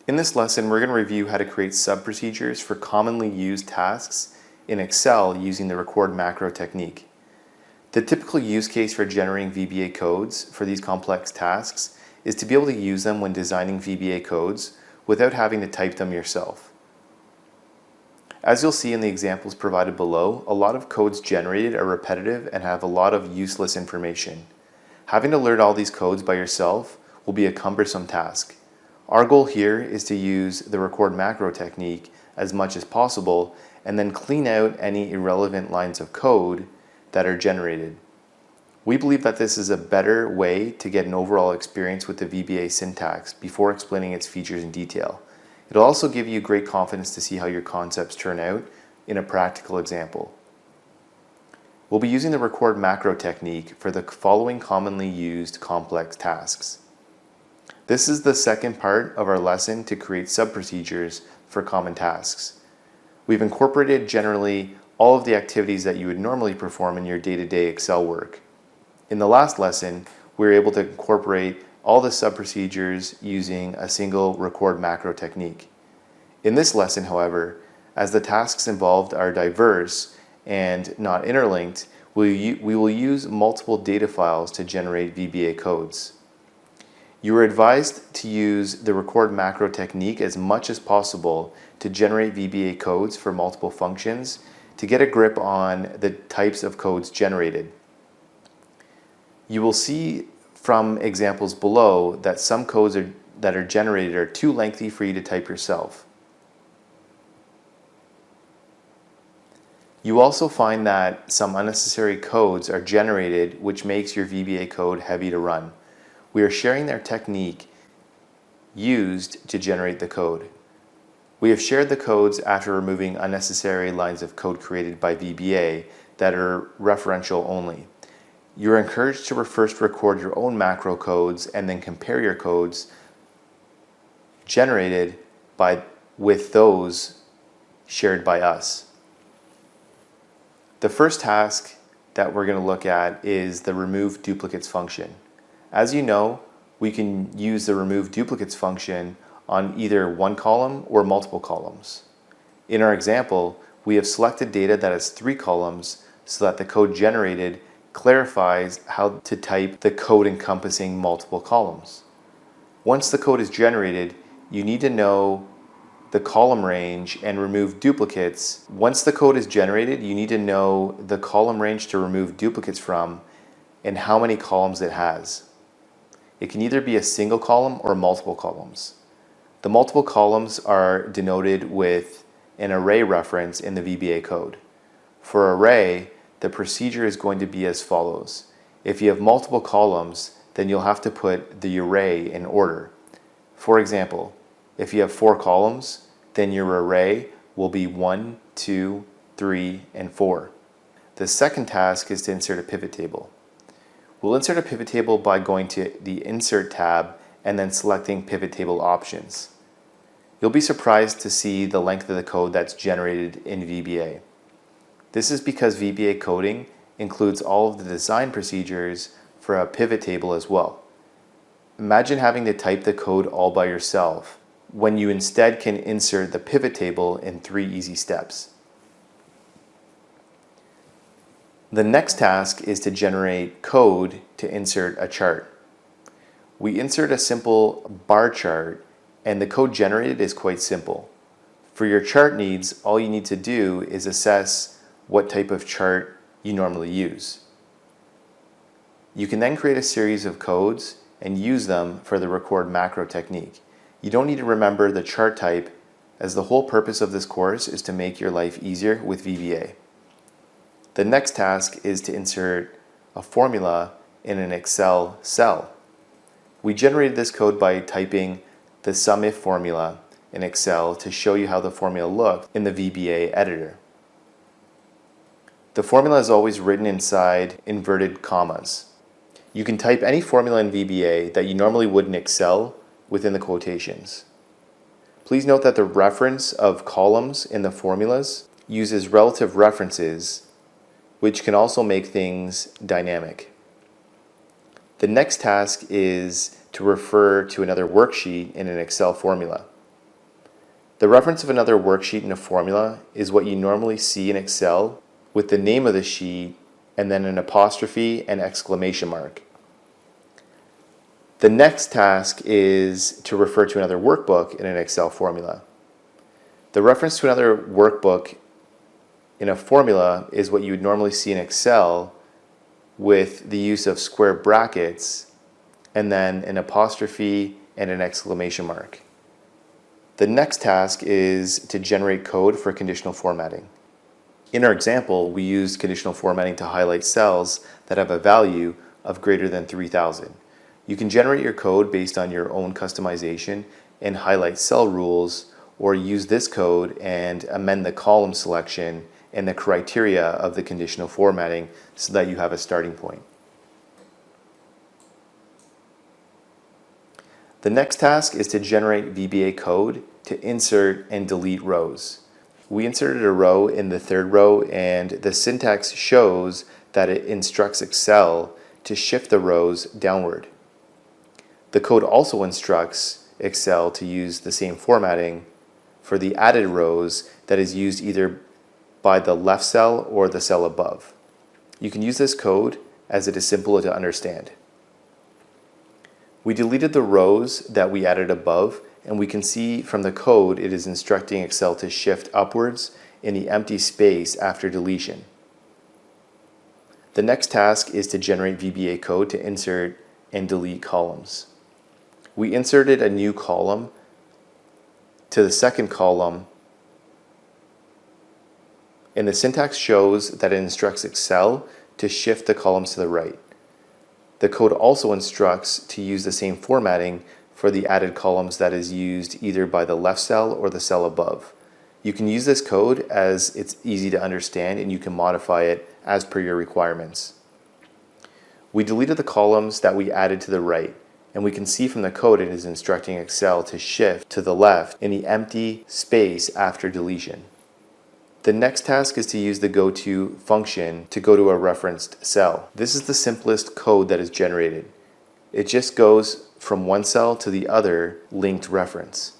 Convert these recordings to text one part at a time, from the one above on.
In this lesson, we're going to review how to create sub-procedures for commonly used tasks in Excel using the record macro technique. The typical use case for generating VBA codes for these complex tasks is to be able to use them when designing VBA codes without having to type them yourself. As you'll see in the examples provided below, a lot of codes generated are repetitive and have a lot of useless information. Having to learn all these codes by yourself will be a cumbersome task. Our goal here is to use the record macro technique as much as possible and then clean out any irrelevant lines of code that are generated. We believe that this is a better way to get an overall experience with the VBA syntax before explaining its features in detail. It'll also give you great confidence to see how your concepts turn out in a practical example. We'll be using the record macro technique for the following commonly used complex tasks. This is the second part of our lesson to create sub-procedures for common tasks. We've incorporated generally all of the activities that you would normally perform in your day-to-day Excel work. In the last lesson, we were able to incorporate all the sub-procedures using a single record macro technique. In this lesson, however, as the tasks involved are diverse and not interlinked, we will use multiple data files to generate VBA codes. You are advised to use the record macro technique as much as possible to generate VBA codes for multiple functions to get a grip on the types of codes generated. You will see from examples below that some codes that are generated are too lengthy for you to type yourself. You also find that some unnecessary codes are generated, which makes your VBA code heavy to run. We are sharing their technique used to generate the code. We have shared the codes after removing unnecessary lines of code created by VBA that are referential only. You are encouraged to first record your own macro codes and then compare your codes generated with those shared by us. The first task that we're going to look at is the remove duplicates function. As you know, we can use the remove duplicates function on either one column or multiple columns. In our example, we have selected data that has 3 columns so that the code generated clarifies how to type the code encompassing multiple columns. Once the code is generated, you need to know the column range and remove duplicates. Once the code is generated, you need to know the column range to remove duplicates from and how many columns it has. It can either be a single column or multiple columns. The multiple columns are denoted with an array reference in the VBA code. For array, the procedure is going to be as follows. If you have multiple columns, then you'll have to put the array in order. For example, if you have 4 columns, then your array will be 1, 2, 3, and 4. The second task is to insert a pivot table. We'll insert a pivot table by going to the Insert tab and then selecting Pivot Table Options. You'll be surprised to see the length of the code that's generated in VBA. This is because VBA coding includes all of the design procedures for a pivot table as well. Imagine having to type the code all by yourself when you instead can insert the pivot table in 3 easy steps. The next task is to generate code to insert a chart. We insert a simple bar chart and the code generated is quite simple. For your chart needs, all you need to do is assess what type of chart you normally use. You can then create a series of codes and use them for the record macro technique. You don't need to remember the chart type, as the whole purpose of this course is to make your life easier with VBA. The next task is to insert a formula in an Excel cell. We generated this code by typing the SUMIF formula in Excel to show you how the formula looked in the VBA editor. The formula is always written inside inverted commas. You can type any formula in VBA that you normally would in Excel within the quotations. Please note that the reference of columns in the formulas uses relative references, which can also make things dynamic. The next task is to refer to another worksheet in an Excel formula. The reference of another worksheet in a formula is what you normally see in Excel with the name of the sheet and then an apostrophe and exclamation mark. The next task is to refer to another workbook in an Excel formula. The reference to another workbook in a formula is what you would normally see in Excel with the use of square brackets and then an apostrophe and an exclamation mark. The next task is to generate code for conditional formatting. In our example, we used conditional formatting to highlight cells that have a value of greater than 3,000. You can generate your code based on your own customization and highlight cell rules, or use this code and amend the column selection and the criteria of the conditional formatting so that you have a starting point. The next task is to generate VBA code to insert and delete rows. We inserted a row in the third row, and the syntax shows that it instructs Excel to shift the rows downward. The code also instructs Excel to use the same formatting for the added rows that is used either by the left cell or the cell above. You can use this code as it is simple to understand. We deleted the rows that we added above, and we can see from the code it is instructing Excel to shift upwards in the empty space after deletion. The next task is to generate VBA code to insert and delete columns. We inserted a new column to the second column, and the syntax shows that it instructs Excel to shift the columns to the right. The code also instructs to use the same formatting for the added columns that is used either by the left cell or the cell above. You can use this code as it's easy to understand, and you can modify it as per your requirements. We deleted the columns that we added to the right, and we can see from the code it is instructing Excel to shift to the left in the empty space after deletion. The next task is to use the GoTo function to go to a referenced cell. This is the simplest code that is generated. It just goes from one cell to the other linked reference.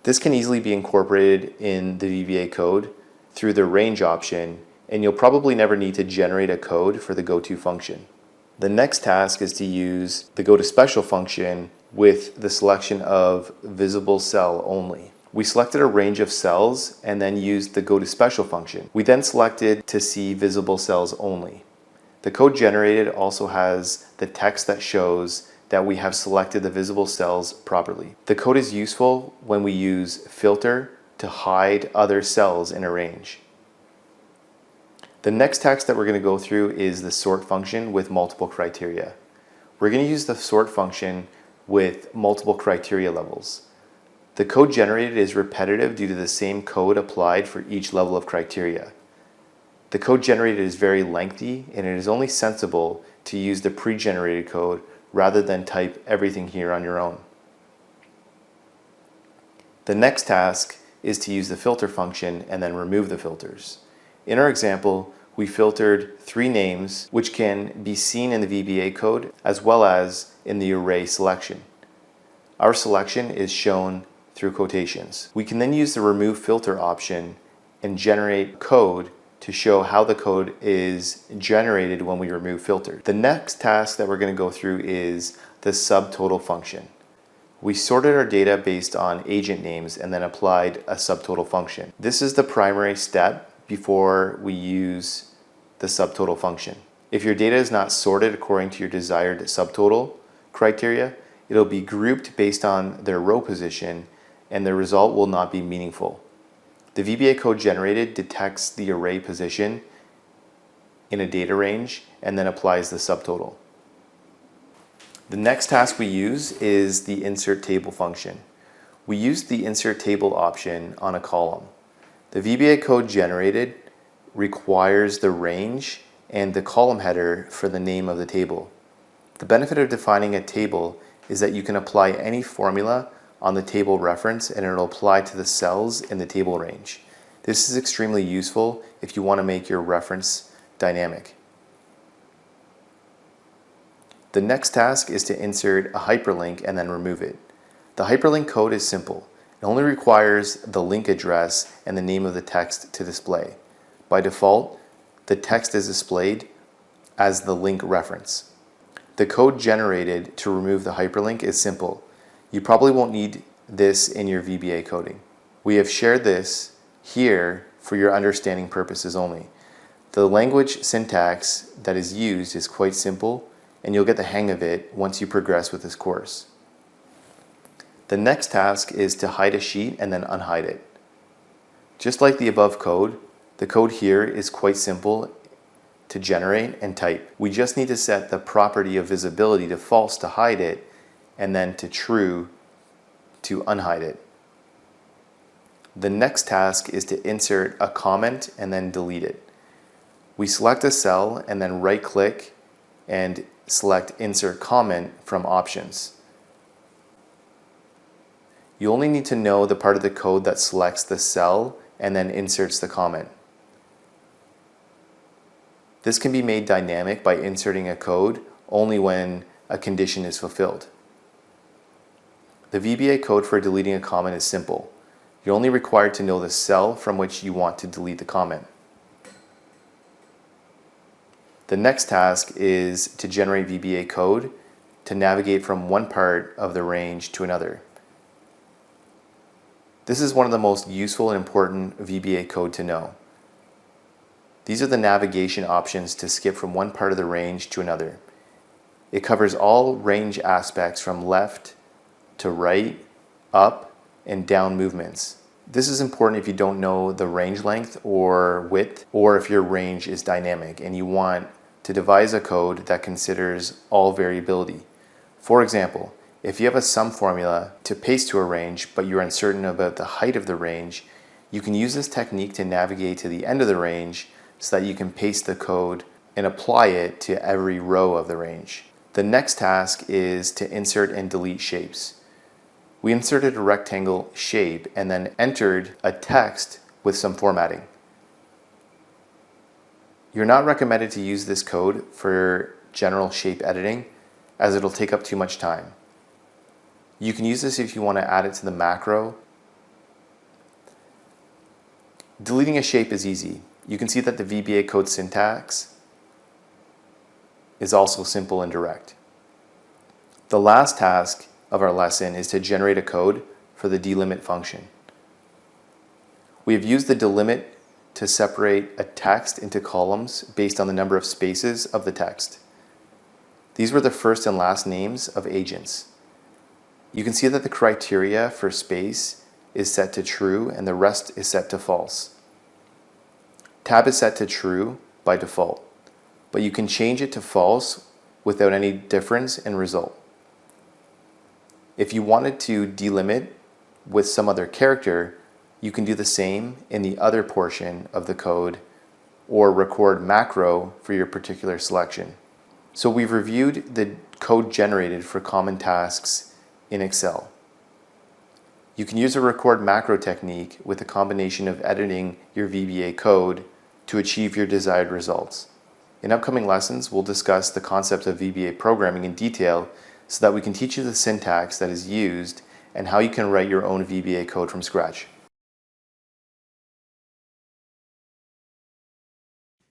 This can easily be incorporated in the VBA code through the range option, and you'll probably never need to generate a code for the GoTo function. The next task is to use the GoToSpecial function with the selection of visible cell only. We selected a range of cells and then used the GoToSpecial function. We then selected to see visible cells only. The code generated also has the text that shows that we have selected the visible cells properly. The code is useful when we use filter to hide other cells in a range. The next task that we're going to go through is the sort function with multiple criteria. We're going to use the sort function with multiple criteria levels. The code generated is repetitive due to the same code applied for each level of criteria. The code generated is very lengthy, and it is only sensible to use the pre-generated code rather than type everything here on your own. The next task is to use the filter function and then remove the filters. In our example, we filtered 3 names, which can be seen in the VBA code as well as in the array selection. Our selection is shown through quotations. We can then use the remove filter option and generate code to show how the code is generated when we remove filters. The next task that we're going to go through is the subtotal function. We sorted our data based on agent names and then applied a subtotal function. This is the primary step before we use the subtotal function. If your data is not sorted according to your desired subtotal criteria, it'll be grouped based on their row position, and the result will not be meaningful. The VBA code generated detects the array position in a data range and then applies the subtotal. The next task we use is the insert table function. We used the insert table option on a column. The VBA code generated requires the range and the column header for the name of the table. The benefit of defining a table is that you can apply any formula on the table reference and it'll apply to the cells in the table range. This is extremely useful if you want to make your reference dynamic. The next task is to insert a hyperlink and then remove it. The hyperlink code is simple. It only requires the link address and the name of the text to display. By default, the text is displayed as the link reference. The code generated to remove the hyperlink is simple. You probably won't need this in your VBA coding. We have shared this here for your understanding purposes only. The language syntax that is used is quite simple, and you'll get the hang of it once you progress with this course. The next task is to hide a sheet and then unhide it. Just like the above code, the code here is quite simple to generate and type. We just need to set the property of visibility to false to hide it, and then to true to unhide it. The next task is to insert a comment and then delete it. We select a cell and then right click and select Insert Comment from Options. You only need to know the part of the code that selects the cell and then inserts the comment. This can be made dynamic by inserting a code only when a condition is fulfilled. The VBA code for deleting a comment is simple. You're only required to know the cell from which you want to delete the comment. The next task is to generate VBA code to navigate from one part of the range to another. This is one of the most useful and important VBA code to know. These are the navigation options to skip from one part of the range to another. It covers all range aspects from left to right, up, and down movements. This is important if you don't know the range length or width, or if your range is dynamic and you want to devise a code that considers all variability. For example, if you have a sum formula to paste to a range but you're uncertain about the height of the range, you can use this technique to navigate to the end of the range so that you can paste the code and apply it to every row of the range. The next task is to insert and delete shapes. We inserted a rectangle shape and then entered a text with some formatting. You're not recommended to use this code for general shape editing, as it'll take up too much time. You can use this if you want to add it to the macro. Deleting a shape is easy. You can see that the VBA code syntax is also simple and direct. The last task of our lesson is to generate a code for the delimit function. We have used the delimit to separate a text into columns based on the number of spaces of the text. These were the first and last names of agents. You can see that the criteria for space is set to true and the rest is set to false. Tab is set to true by default, but you can change it to false without any difference in result. If you wanted to delimit with some other character, you can do the same in the other portion of the code or record macro for your particular selection. So we've reviewed the code generated for common tasks in Excel. You can use a record macro technique with a combination of editing your VBA code to achieve your desired results. In upcoming lessons, we'll discuss the concept of VBA programming in detail so that we can teach you the syntax that is used and how you can write your own VBA code from scratch.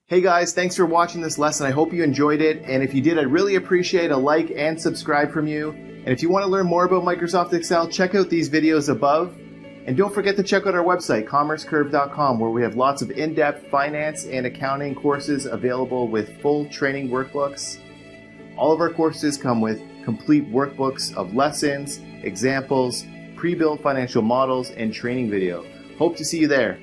Hey guys, thanks for watching this lesson. I hope you enjoyed it, and if you did, I'd really appreciate a like and subscribe from you. And if you want to learn more about Microsoft Excel, check out these videos above. And don't forget to check out our website, commercecurve.com, where we have lots of in-depth finance and accounting courses available with full training workbooks. All of our courses come with complete workbooks of lessons, examples, pre-built financial models, and training video. Hope to see you there.